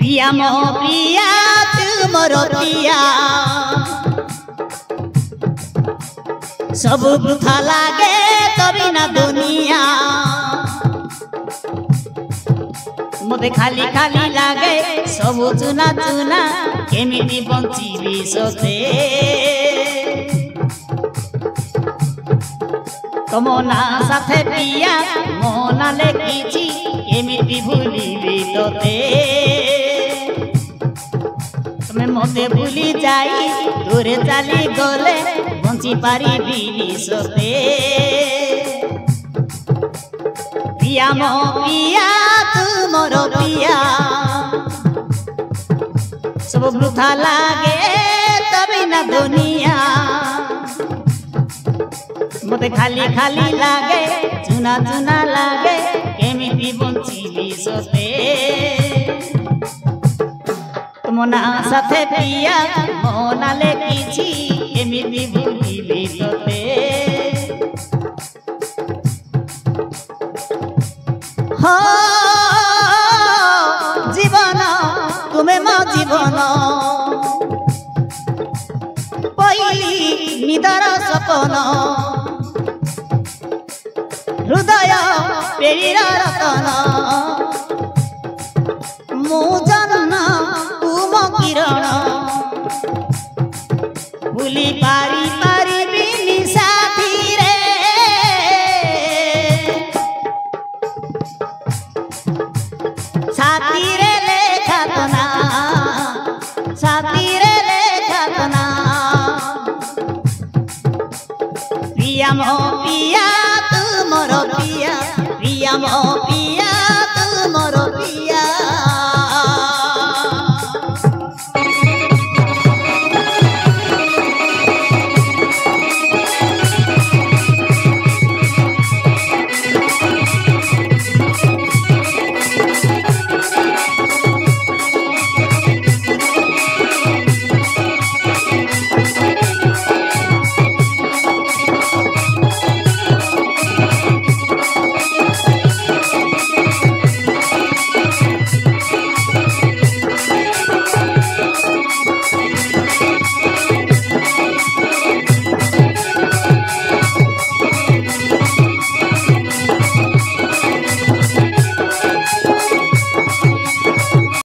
पिया मो पिया तू मोर पिया सब वृथा लागे तभी ना दुनिया मते खाली खाली लागे सब चुना चुना केमिति बंचिबी सते तमना साथे पिया मना लेकिछि केमिति भूलिबी तोते तमे मते भूली जाई दूरे चली गले बंची पारिबी सते पिया मो पिया तू मोर पिया सब वृथा लागे तभी ना दुनिया मते खाली खाली लागे चुना चुना लागे केमिति बंचिबी सते तुमना साथे पिया मना लेकिछि केमिति भूलिबी तोते हो जीवन तुमे मो जीवन पहली निदर सपन हृदय पेरीर रतन मो जन्म तुम किरण भूली पा